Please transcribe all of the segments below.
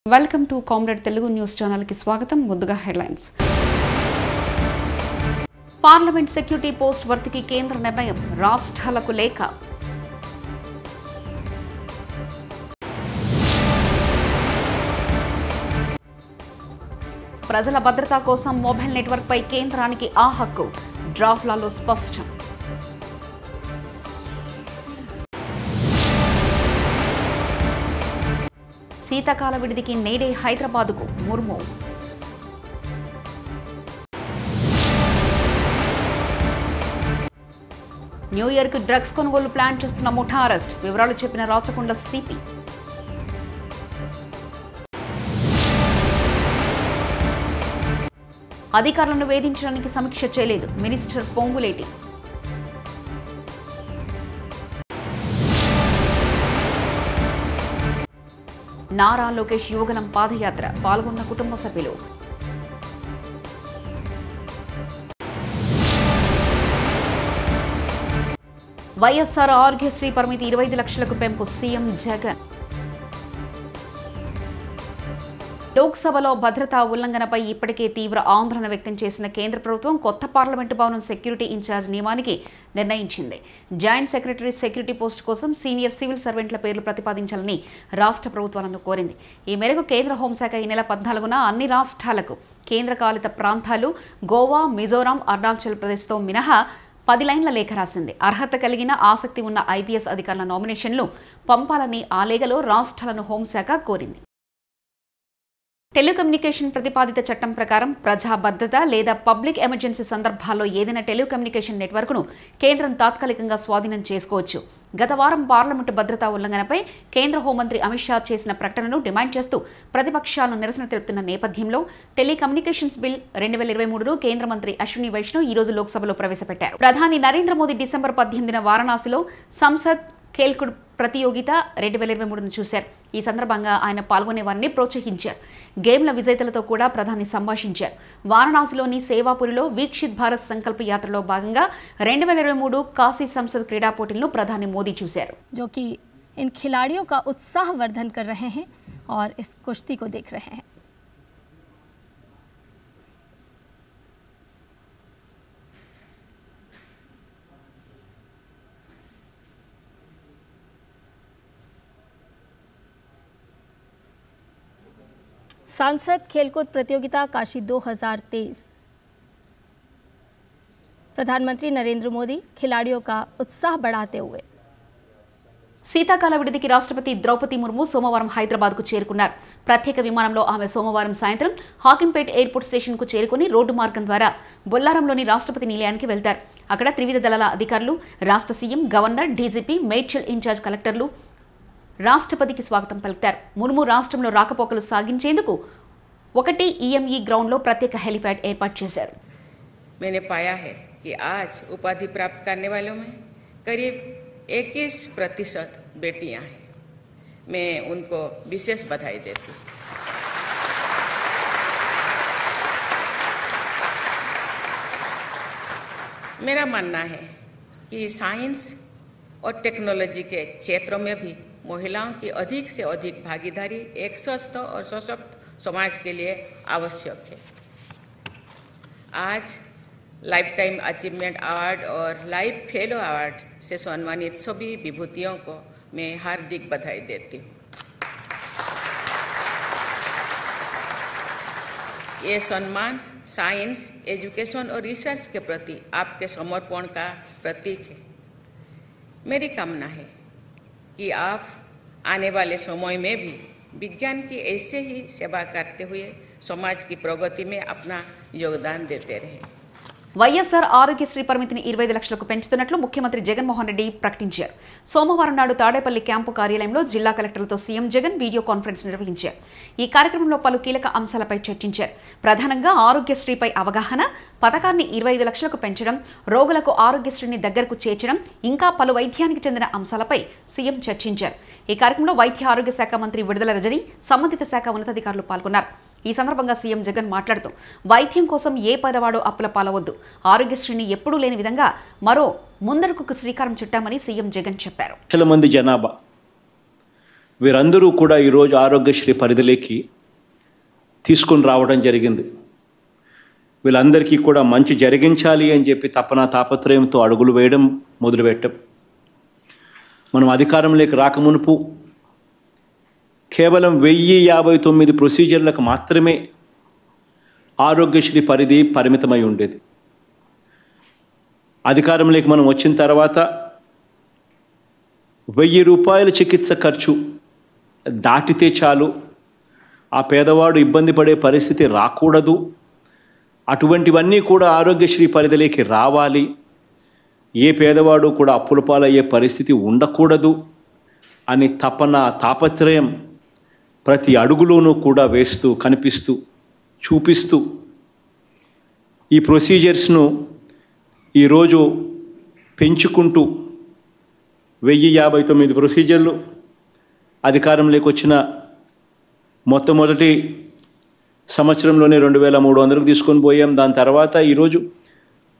Welcome to comrade Telugu news channel కి స్వాగతం. ముందుగా హెడ్లైన్స్. పార్లమెంట్ సెక్యూరిటీ పోస్ట్ భర్తీకి కేంద్ర నిర్ణయం, రాష్ట్రాలకు లేఖ. ప్రజల భద్రత కోసం మొబైల్ నెట్వర్క్ పై కేంద్రానికి ఆ హక్కు, డ్రాఫ్ట్లలో స్పష్టం. శీతాకాల విడిదికి నేడే హైదరాబాద్కు ముర్ము. న్యూ ఇయర్ కు డ్రగ్స్ కొనుగోలు ప్లాన్ చేస్తున్న ముఠా అరెస్ట్, వివరాలు చెప్పిన రాచకొండ సిపి. అధికారులను వేధించడానికి సమీక్ష చేయలేదు మినిస్టర్ పొంగులేటి. నారా లోకేష్ యువగలం పాదయాత్ర, పాల్గొన్న కుటుంబ సభ్యులు. వైఎస్ఆర్ ఆరోగ్యశ్రీ పరిమితి 25 లక్షలకు పెంపు, సీఎం జగన్. లోక్సభలో భద్రతా ఉల్లంఘనపై ఇప్పటికే తీవ్ర ఆందోళన వ్యక్తం చేసిన కేంద్ర ప్రభుత్వం కొత్త పార్లమెంటు భవనం సెక్యూరిటీ ఇన్ఛార్జ్ నియమానికి నిర్ణయించింది. జాయింట్ సెక్రటరీ సెక్యూరిటీ పోస్ట్ కోసం సీనియర్ సివిల్ సర్వెంట్ల పేర్లు ప్రతిపాదించాలని రాష్ట్ర ప్రభుత్వాలను కోరింది. ఈ మేరకు కేంద్ర హోంశాఖ ఈ నెల 14న అన్ని రాష్ట్రాలకు, కేంద్రపాలిత ప్రాంతాలు గోవా, మిజోరాం, అరుణాచల్ ప్రదేశ్తో మినహా 10 లైన్ల లేఖ రాసింది. అర్హత కలిగిన, ఆసక్తి ఉన్న ఐపీఎస్ అధికారుల నామినేషన్లు పంపాలని ఆ లేఖలో రాష్ట్రాలను హోంశాఖ కోరింది. టెలికమ్యూనికేషన్ ప్రతిపాదిత చట్టం ప్రకారం ప్రజా భద్రత లేదా పబ్లిక్ ఎమర్జెన్సీ సందర్భాల్లో ఏదైనా టెలికమ్యూనికేషన్ నెట్వర్క్ను కేంద్రం తాత్కాలికంగా స్వాధీనం చేసుకోవచ్చు. గత వారం పార్లమెంటు భద్రతా ఉల్లంఘనపై కేంద్ర హోంమంత్రి అమిత్ షా చేసిన ప్రకటనను డిమాండ్ చేస్తూ ప్రతిపక్షాలను నిరసన తెలుపుతున్న నేపథ్యంలో టెలికమ్యూనికేషన్స్ బిల్ 2023ను కేంద్ర మంత్రి అశ్విని వైష్ణవ్ ఈ రోజు లోక్సభలో ప్రవేశపెట్టారు. ప్రధాని నరేంద్ర మోదీ డిసెంబర్ 18న వారణాసిలో సంసద్ ఖేల్కుడ్ ప్రతియోగిత 2023ను చూశారు. ఈ సందర్భంగా ఆయన పాల్గొనే వారిని ప్రోత్సహించారు. గేమ్ల విజేతలతో కూడా ప్రధాని సంభాషించారు. వారణాసిలోని సేవాపురిలో వీక్షిత్ భారత్ సంకల్ప యాత్రలో భాగంగా 2023 కాశీ సంసద్ క్రీడా పోటీలను ప్రధాని మోదీ చూశారు. जो कि इन खिलाड़ियों का उत्साह वर्धन कर रहे हैं और इस कुश्ती को देख रहे हैं. सांसद खेलकूद प्रतियोगिता काशी 2023. प्रधानमंत्री नरेंद्र मोदी खिलाड़ियों का उत्साह बढ़ाते हुए. శీతాకాల విడిదికి రాష్ట్రపతి ద్రౌపది ముర్ము సోమవారం హైదరాబాద్కు చేరుకున్నారు. ప్రత్యేక విమానంలో ఆమె సోమవారం సాయంత్రం హాకింపేట్ ఎయిర్పోర్ట్ స్టేషన్కు చేరుకుని రోడ్డు మార్గం ద్వారా బొల్లారంలోని రాష్ట్రపతి నిలయానికి వెళ్తారు. అక్కడ త్రివిధ దళాల అధికారులు, రాష్ట్ర CM, governor, DGP, Medchal in charge కలెక్టర్లు రాష్ట్రపతికి స్వాగతం పలుకుతారు. ముర్ము రాష్ట్రంలో రాకపోకలు సాగించేందుకు 1 EME గ్రౌండ్లో ప్రత్యేక హెలిప్యాడ్ ఏర్పాటు చేశారు. मैंने पाया है कि आज उपाधि प्राप्त करने वालों में करीब 21% बेटियां हैं. मैं उनको विशेष बधाई देती हूँ. मेरा मानना है कि साइंस और टेक्नोलॉजी के क्षेत्रों में भी महिलाओं की अधिक से अधिक भागीदारी एक स्वस्थ और सशक्त समाज के लिए आवश्यक है. आज लाइफ टाइम अचीवमेंट अवार्ड और लाइफ फेलो अवार्ड से सम्मानित सभी विभूतियों को मैं हार्दिक बधाई देती हूँ. ये सम्मान साइंस, एजुकेशन और रिसर्च के प्रति आपके समर्पण का प्रतीक है. मेरी कामना है कि आप आने वाले समय में भी विज्ञान की ऐसे ही सेवा करते हुए समाज की प्रगति में अपना योगदान देते रहें. వైఎస్ఆర్ ఆరోగ్యశ్రీ పరిమితిని 25 లక్షలకు పెంచుతున్నట్లు ముఖ్యమంత్రి జగన్మోహన్ రెడ్డి ప్రకటించారు. సోమవారం నాడు తాడేపల్లి క్యాంపు కార్యాలయంలో జిల్లా కలెక్టర్లతో సీఎం జగన్ వీడియో కాన్ఫరెన్స్ నిర్వహించారు. ఈ కార్యక్రమంలో పలు కీలక అంశాలపై చర్చించారు. ప్రధానంగా ఆరోగ్యశ్రీపై అవగాహన, పథకాన్ని 25 లక్షలకు పెంచడం, రోగులకు ఆరోగ్యశ్రీని దగ్గరకు చేర్చడం, ఇంకా పలు వైద్యానికి చెందిన అంశాలపై సీఎం చర్చించారు. ఈ కార్యక్రమంలో వైద్య ఆరోగ్య శాఖ మంత్రి విడుదల రజని, సంబంధిత శాఖ ఉన్నతాధికారులు పాల్గొన్నారు. ఈ సందర్భంగా సీఎం జగన్ మాట్లాడుతూ వైద్యం కోసం ఏ పేదవాడు అప్పుల పాలవద్దు, ఆరోగ్యశ్రీని ఎప్పుడూ లేని విధంగా మరో ముందడుగుకు శ్రీకారం చుట్టామని సీఎం జగన్ చెప్పారు. లక్షల మంది జనాభా వీరందరూ కూడా ఈరోజు ఆరోగ్యశ్రీ పరిధిలోకి తీసుకుని రావడం జరిగింది. వీళ్ళందరికీ కూడా మంచి జరిగించాలి అని చెప్పి తపన తాపత్రయంతో అడుగులు వేయడం మొదలుపెట్టాం. మనం అధికారంలోకి రాకమునుపు కేవలం 1059 ప్రొసీజర్లకు మాత్రమే ఆరోగ్యశ్రీ పరిధి పరిమితమై ఉండేది. అధికారంలోకి మనం వచ్చిన తర్వాత 1000 రూపాయల చికిత్స ఖర్చు దాటితే చాలు, ఆ పేదవాడు ఇబ్బంది పడే పరిస్థితి రాకూడదు, అటువంటివన్నీ కూడా ఆరోగ్యశ్రీ పరిధిలోకి రావాలి, ఏ పేదవాడు కూడా అప్పుల పాలయ్యే పరిస్థితి ఉండకూడదు అని తపన తాపత్రయం ప్రతి అడుగులోనూ కూడా వేస్తూ కనిపిస్తూ చూపిస్తూ ఈ ప్రొసీజర్స్ను ఈరోజు పెంచుకుంటూ 1059 ప్రొసీజర్లు అధికారంలోకి వచ్చిన మొట్టమొదటి సంవత్సరంలోనే 2300కు తీసుకొని పోయాం. దాని తర్వాత ఈరోజు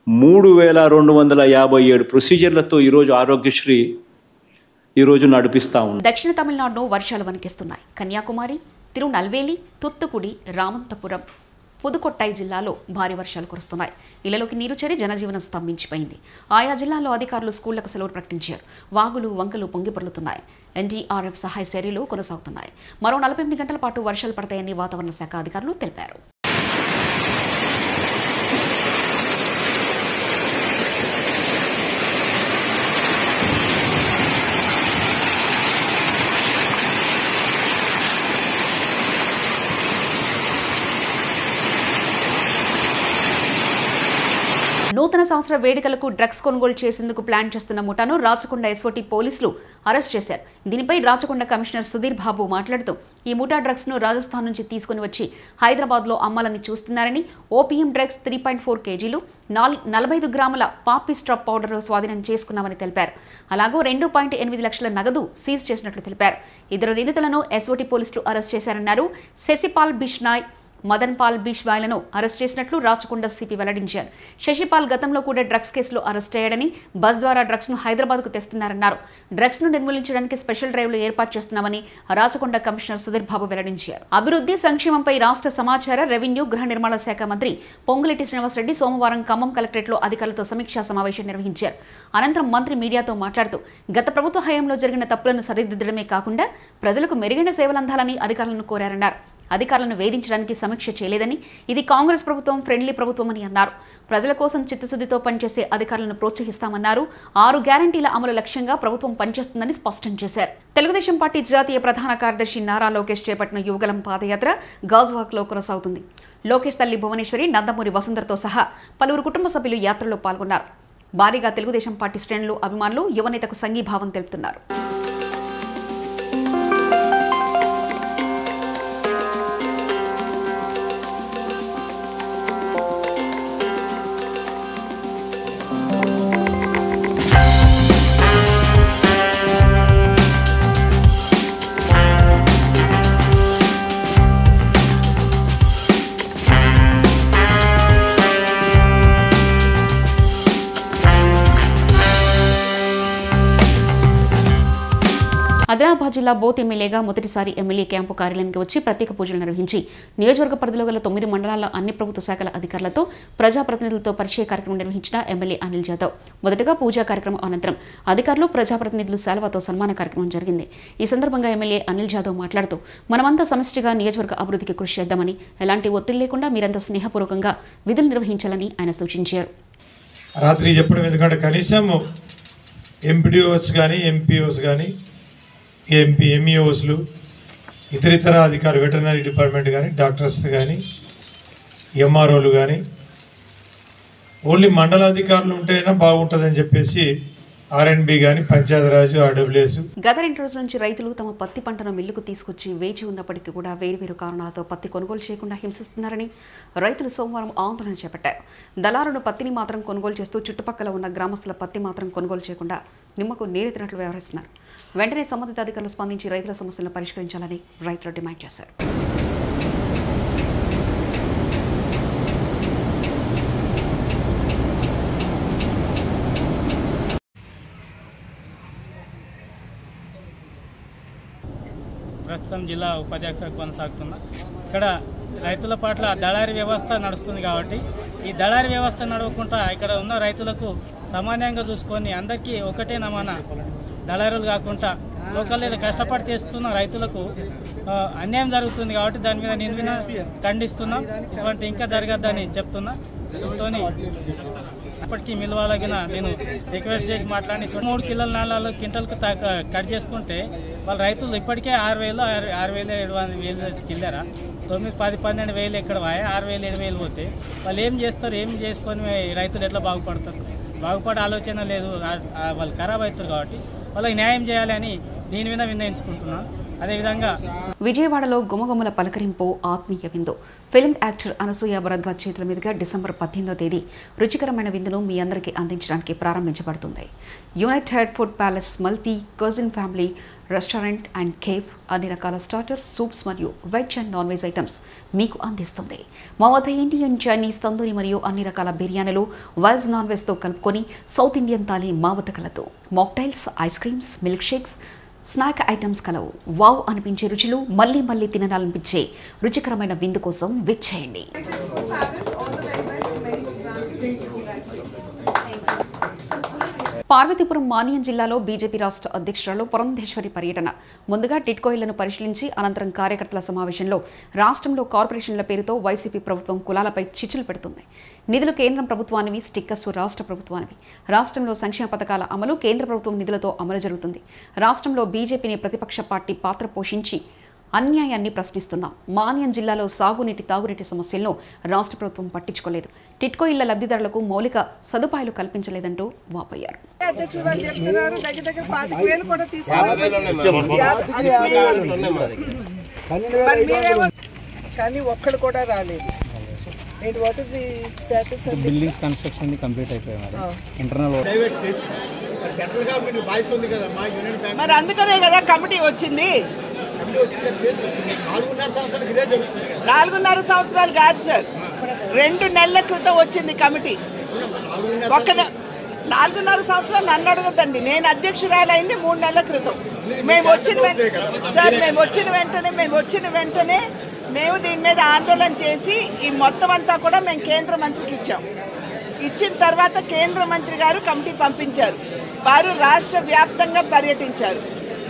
3257 ప్రొసీజర్లతో ఈరోజు ఆరోగ్యశ్రీ ఈరోజు నడిపిస్తూ ఉంది. దక్షిణ తమిళనాడులో వర్షాలు వణికిస్తున్నాయి. కన్యాకుమారి, తిరునల్వేలి, తుత్తుకుడి, రామంతపురం, పుదుకొట్టై జిల్లాలో భారీ వర్షాలు కురుస్తున్నాయి. ఇళ్లలోకి నీరు చేరి జనజీవనం స్తంభించిపోయింది. ఆయా జిల్లాల్లో అధికారులు స్కూళ్లకు సెలవులు ప్రకటించారు. వాగులు వంకలు పొంగిపొర్లుతున్నాయి. ఎన్డీఆర్ఎఫ్ సహాయ చర్యలు కొనసాగుతున్నాయి. మరో 48 గంటల పాటు వర్షాలు పడతాయని వాతావరణ శాఖ అధికారులు తెలిపారు. నూతన సంవత్సర వేడుకలకు డ్రగ్స్ కొనుగోలు చేసేందుకు ప్లాన్ చేస్తున్న ముఠాను రాచకొండ ఎస్ఓటీ పోలీసులు అరెస్ట్ చేశారు. దీనిపై రాచకొండ కమిషనర్ సుధీర్ బాబు మాట్లాడుతూ ఈ ముఠా డ్రగ్స్ ను రాజస్థాన్ నుంచి తీసుకుని వచ్చి హైదరాబాద్లో అమ్మాలని చూస్తున్నారని, ఓపీఎం డ్రగ్స్ 3.4 కేజీలు, 45 గ్రాముల పాపిస్ట్రాప్ పౌడర్ స్వాధీనం చేసుకున్నామని తెలిపారు. అలాగూ 2.8 లక్షల నగదు సీజ్ చేసినట్లు తెలిపారు. ఇద్దరు నిందితులను ఎస్ఓటీ పోలీసులు అరెస్ట్ చేశారన్నారు. శశిపాల్ బిష్నాయ్, మదన్ పాల్ బిష్వాయ్లను అరెస్ట్ చేసినట్లు రాచకొండ సిపి వెల్లడించారు. శశిపాల్ గతంలో కూడా డ్రగ్స్ కేసులో అరెస్ట్ అయ్యాడని, బస్ ద్వారా డ్రగ్స్ ను హైదరాబాద్కు తెస్తున్నారన్నారు. డ్రగ్స్ ను నిర్మూలించడానికి స్పెషల్ డ్రైవ్లు ఏర్పాటు చేస్తున్నామని రాచకొండ కమిషనర్ సుధీర్ బాబు వెల్లడించారు. అభివృద్ధి సంక్షేమంపై రాష్ట్ర సమాచార, రెవెన్యూ, గృహ నిర్మాణ శాఖ మంత్రి పొంగులేటి శ్రీనివాసరెడ్డి సోమవారం ఖమ్మం కలెక్టరేట్లో అధికారులతో సమీక్షా సమావేశం నిర్వహించారు. అనంతరం మంత్రి మీడియాతో మాట్లాడుతూ గత ప్రభుత్వ హయాంలో జరిగిన తప్పులను సరిదిద్దడమే కాకుండా ప్రజలకు మెరుగైన సేవలు అందాలని అధికారులను కోరారన్నారు. అధికారులను వేధించడానికి సమీక్ష చేయలేదని, ఇది కాంగ్రెస్ ప్రభుత్వం ఫ్రెండ్లీ ప్రభుత్వమని అన్నారు. ప్రజల కోసం చిత్తశుద్ధితో పనిచేసే అధికారులను ప్రోత్సహిస్తామన్నారు. 6 గ్యారంటీల అమలు లక్ష్యంగా ప్రభుత్వం పనిచేస్తుందని స్పష్టం చేశారు. తెలుగుదేశం పార్టీ జాతీయ ప్రధాన కార్యదర్శి నారా లోకేష్ చేపట్టిన యువగలం పాదయాత్ర గాజువాక్లో కొనసాగుతుంది. లోకేష్ తల్లి భువనేశ్వరి, నందమూరి వసుంధరతో సహా పలువురు కుటుంబ సభ్యులు యాత్రలో పాల్గొన్నారు. భారీగా తెలుగుదేశం పార్టీ శ్రేణులు, అభిమానులు యువనేతకు సంఘీభావం తెలుపుతున్నారు. ఆదిలాబాద్ జిల్లా బోత్ ఎమ్మెల్యేగా మొదటిసారి ఎమ్మెల్యే క్యాంపు కార్యాలయానికి వచ్చి ప్రత్యేక పూజలు నిర్వహించి నియోజకవర్గ పరిధిలో గల 9 మండలాల్లో అన్ని ప్రభుత్వ శాఖల అధికారులతో, ప్రజాప్రతినిధులతో పరిచయ కార్యక్రమం నిర్వహించిన ఎమ్మెల్యే అనిల్ జాదవ్. మొదటగా పూజా కార్యక్రమం అనంతరం అధికారులు, ప్రజాప్రతినిధులు శాలువాతో సన్మాన కార్యక్రమం జరిగింది. ఈ సందర్భంగా ఎమ్మెల్యే అనిల్ జాదవ్ మాట్లాడుతూ మనమంతా సమిష్టిగా నియోజకవర్గ అభివృద్ధికి కృషి చేద్దామని, ఎలాంటి ఒత్తిడి లేకుండా మీరంతా స్నేహపూర్వకంగా విధులు నిర్వహించాలని ఆయన సూచించారు. రాత్రి చెప్పడం ఎందుకంటే కనీసం ఎంపీడీఓస్ కానీ, ఎంపీఓస్ కానీ, ఎంఈఓస్లు, ఇతర అధికారులు, వెటర్నరీ డిపార్ట్మెంట్ కానీ, డాక్టర్స్ కానీ, ఎంఆర్ఓలు కానీ, ఓన్లీ మండలాధికారులు ఉంటేనే బాగుంటుందని చెప్పేసి ఆర్ఎండ్బి కానీ, పంచాయతీరాజ్, ఆర్డబ్ల్యూఎస్. గత 2 రోజుల నుంచి రైతులు తమ పత్తి పంటను మిల్లుకు తీసుకొచ్చి వేచి ఉన్నప్పటికీ కూడా వేరువేరు కారణాలతో పత్తి కొనుగోలు చేయకుండా హింసిస్తున్నారని రైతులు సోమవారం ఆందోళన చేపట్టారు. దళారులు పత్తిని మాత్రం కొనుగోలు చేస్తూ చుట్టుపక్కల ఉన్న గ్రామస్తుల పత్తి మాత్రం కొనుగోలు చేయకుండా నిమ్మకు నీరెత్తినట్లు వ్యవహరిస్తున్నారు. వెంటనే సంబంధిత అధికారులు స్పందించి రైతుల సమస్యలను పరిష్కరించాలని రైతులు డిమాండ్ చేశారు. ఖమ్మం జిల్లా ఉపాధ్యక్షుడిగా కొనసాగుతున్నా. ఇక్కడ రైతుల పట్ల దళారీ వ్యవస్థ నడుస్తుంది కాబట్టి ఈ దళారీ వ్యవస్థ నడవకుండా ఇక్కడ ఉన్న రైతులకు సామాన్యంగా చూసుకొని అందరికీ ఒకటే నమూనా దళారులు కాకుండా లోకల్లో కష్టపడి చేస్తున్న రైతులకు అన్యాయం జరుగుతుంది కాబట్టి దాని మీద నేను ఖండిస్తున్నాం. ఇటువంటి ఇంకా జరగద్దని చెప్తున్నా. ఇప్పటికీ మిల్వాలగిన నేను రిక్వెస్ట్ చేసి మాట్లాడి 3 కిలోల 4 క్వింటల్కి కట్ చేసుకుంటే వాళ్ళ రైతులు ఇప్పటికే 6,000 చిల్లర 9, 10, 12 వేలు ఎక్కడ పోయా 6,000, 7,000 పోతే వాళ్ళు ఏం చేస్తారు? ఏం చేసుకొని రైతులు ఎట్లా బాగుపడతారు? బాగుపడే ఆలోచన లేదు. వాళ్ళు ఖరాబ్ అవుతారు కాబట్టి వాళ్ళకి న్యాయం చేయాలని దీని మీద నిర్ణయించుకుంటున్నాను. అదేవిధంగా విజయవాడలో గుమగుమల పలకరింపు ఆత్మీయ విందు ఫిల్మ్ యాక్టర్ అనసూయ భరద్వాజ్ చేతుల మీదుగా డిసెంబర్ 18వ తేదీ రుచికరమైన విందును మీ అందరికీ అందించడానికి ప్రారంభించబడుతుంది. United food palace multi cousin family restaurant and cafe అన్ని రకాల స్టార్టర్స్, సూప్స్ మరియు veg and non veg items మీకు అందిస్తుంది. మా వద్ద ఇండియన్, చైనీస్, తందూరి మరియు అన్ని రకాల బిర్యానీలు వెజ్, నాన్ వెజ్తో కలుపుకొని సౌత్ ఇండియన్ థాలీ మా వద్ద కలదు. Mocktails, ice creams, milk shakes, snack items కలవు. వావ్ అనిపించే రుచులు, మళ్ళీ మళ్ళీ తినాలనిపించే రుచికరమైన విందు కోసం విచ్చేయండి. పార్వతీపురం మాన్యం జిల్లాలో బీజేపీ రాష్ట్ర అధ్యక్షురాలు పురంధేశ్వరి పర్యటన. ముందుగా టిట్కో ఇళ్లను పరిశీలించి అనంతరం కార్యకర్తల సమావేశంలో రాష్ట్రంలో కార్పొరేషన్ల పేరుతో వైసీపీ ప్రభుత్వం కులాలపై చిచ్చులు పెడుతుంది. నిధులు కేంద్రం ప్రభుత్వానివి, స్టిక్కర్స్ రాష్ట్ర ప్రభుత్వానివి. రాష్ట్రంలో సంక్షేమ పథకాల అమలు కేంద్ర ప్రభుత్వం నిధులతో అమలు జరుగుతుంది. రాష్ట్రంలో బీజేపీని ప్రతిపక్ష పార్టీ పాత్ర పోషించి అన్యాయాన్ని ప్రశ్నిస్తున్నాం. మాన్యం జిల్లాలో సాగునీటి, తాగునీటి సమస్యలను రాష్ట్ర ప్రభుత్వం పట్టించుకోలేదు. టిట్కో ఇళ్ల లబ్ధిదారులకు మౌలిక సదుపాయాలు కల్పించలేదంటూ వాపోయారు. కానీ ఒక్కడు కూడా రాలేదు. What is the status? Buildings construction complete అయిపోయాయి. ఇంటర్నల్ సెంట్రల్ గవర్నమెంట్ బాధిస్తుంది కదా మా యూనియన్ బ్యాంక్. మరి అందుకనే కదా కమిటీ వచ్చింది. 4.5 సంవత్సరాలు కాదు సార్, 2 నెలల క్రితం వచ్చింది కమిటీ. 4.5 సంవత్సరాలు నన్ను అడగద్దండి. నేను అధ్యక్షురాలైంది 3 నెలల క్రితం. మేము వచ్చిన వెంటనే మేము దీని మీద ఆందోళన చేసి ఈ మొత్తం అంతా కూడా మేము కేంద్ర మంత్రికి ఇచ్చాం. ఇచ్చిన తర్వాత కేంద్ర మంత్రి గారు కమిటీ పంపించారు. వారు రాష్ట్ర వ్యాప్తంగా పర్యటించారు.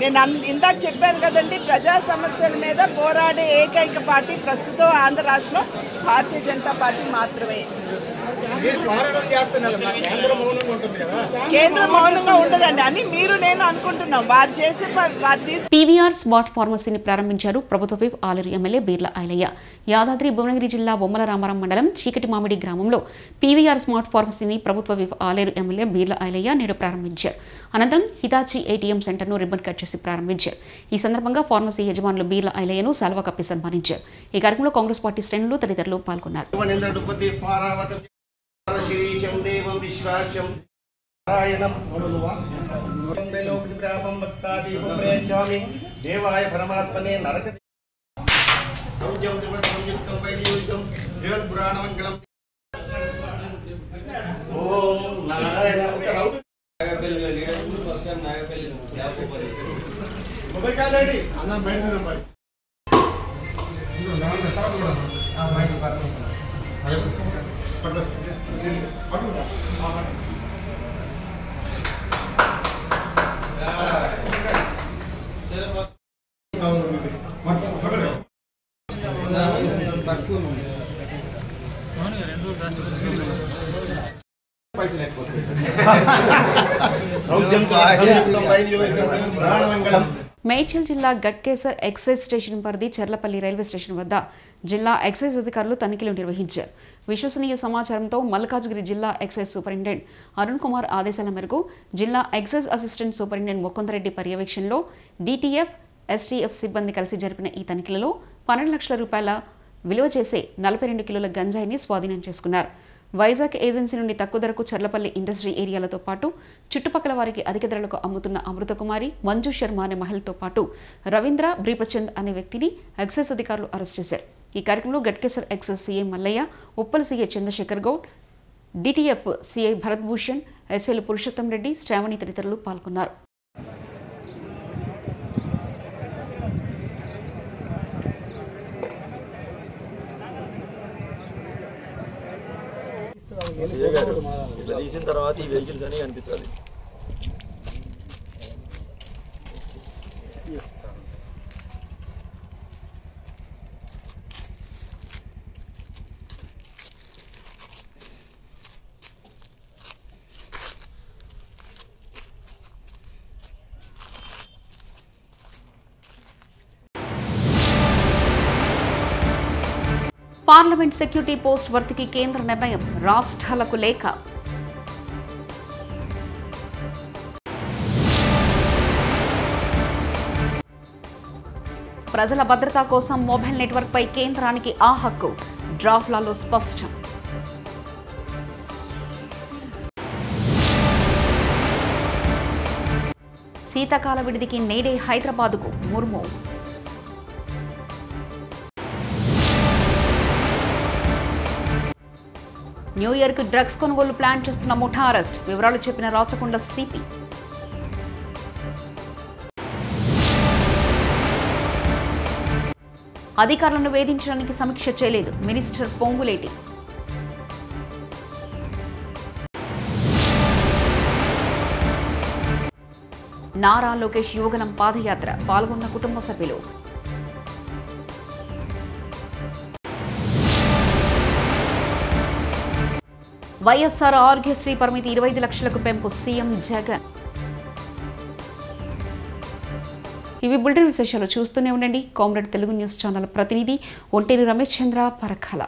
నేను ఇందాక చెప్పాను కదండి, ప్రజా సమస్యల మీద పోరాడే ఏకైక పార్టీ ప్రస్తుతం ఆంధ్ర రాష్ట్రంలో భారతీయ జనతా పార్టీ మాత్రమే. కేంద్రం మౌనంగా ఉండదండి అని మీరు నేను అనుకుంటున్నాం. వారు చేసే పీవీఆర్ స్మార్ట్ ఫార్మసీని ప్రారంభించారు ప్రభుత్వ విప్ ఆలేరు ఎమ్మెల్యే బీర్ల ఐలయ్య. యాదాద్రి భువనగిరి జిల్లా బొమ్మల రామారం మండలం చీకటి మామిడి గ్రామంలో పీవీఆర్ స్మార్ట్ ఫార్మసీని ప్రభుత్వ విప్ ఆలేరు ఎమ్మెల్యే బీర్ల ఐలయ్య నేడు ప్రారంభించారు. అనంతరం హితాచి ఏటీఎం సెంటర్ను రిబ్బన్ కట్ చేసి ప్రారంభించారు. ఈ సందర్భంగా ఫార్మసీ యజమానులు బీర్ల ఐలయ్యను శాల్వా కప్పి సన్మానించారు. ఈ కార్యక్రమంలో కాంగ్రెస్ పార్టీ శ్రేణులు తదితరులు పాల్గొన్నారు. మేడ్చల్ జిల్లా గట్కేసర్ ఎక్సైజ్ స్టేషన్ పరిధి చెర్లపల్లి రైల్వే స్టేషన్ వద్ద జిల్లా ఎక్సైజ్ అధికారులు తనిఖీలు నిర్వహించారు. విశ్వసనీయ సమాచారంతో మల్కాజ్గిరి జిల్లా ఎక్సైజ్ సూపరింటెండెంట్ అరుణ్ కుమార్ ఆదేశాల మేరకు జిల్లా ఎక్సైజ్ అసిస్టెంట్ సూపరింటెండెంట్ ముకుందరెడ్డి పర్యవేక్షణలో డీటీఎఫ్, ఎస్టీఎఫ్ సిబ్బంది కలిసి జరిపిన ఈ తనిఖీలలో 12 లక్షల రూపాయల విలువ చేసే 42 కిలోల గంజాయిని స్వాధీనం చేసుకున్నారు. వైజాగ్ ఏజెన్సీ నుండి తక్కువ ధరకు చర్లపల్లి ఇండస్ట్రీ ఏరియాలతో పాటు చుట్టుపక్కల వారికి అధిక ధరలకు అమ్ముతున్న అమృతకుమారి, మంజు శర్మ అనే మహిళతో పాటు రవీంద్ర బ్రీప్రచంద్ అనే వ్యక్తిని ఎక్సైజ్ అధికారులు అరెస్ట్ చేశారు. ఈ కార్యక్రమంలో Ghatkesar excise CI Mallaiah, Uppal CI Chandrasekhar Goud, DTF CI Bharat Bhushan, ఎస్ఐలు పురుషోత్తం రెడ్డి, శ్రావణి తదితరులు పాల్గొన్నారు. ఇట్లా తీసిన తర్వాత ఈ వెహికల్స్ అని కనిపించాలి. పార్లమెంట్ సెక్యూరిటీ పోస్ట్ భర్తీకి కేంద్ర నిర్ణయం, రాష్ట్రాలకు లేఖ. ప్రజల భద్రత కోసం మొబైల్ నెట్వర్క్ పై కేంద్రానికి ఆ హక్కు, డ్రాఫ్ట్లలో స్పష్టం. శీతాకాల విడిదికి నేడే హైదరాబాద్కు ముర్ము. న్యూ ఇయర్ కు డ్రగ్స్ కొనుగోలు ప్లాన్ చేస్తున్న ముఠా అరెస్ట్, వివరాలు చెప్పిన రాచకొండ సిపి. అధికారులను వేధించడానికి సమీక్ష చేయలేదు మినిస్టర్ పొంగులేటి. నారా లోకేష్ యువగలం పాదయాత్ర, పాల్గొన్న కుటుంబ సభ్యులు. వైఎస్ఆర్ ఆరోగ్యశ్రీ పరిమితి 25 లక్షలకు పెంపు, సీఎం జగన్. ఇవి బులెటిన్ విశేషాలు. చూస్తూనే ఉండండి కామ్రేడ్ తెలుగు న్యూస్ ఛానల్. ప్రతినిధి ఒంటేరు రమేష్ చంద్ర, పరకాల.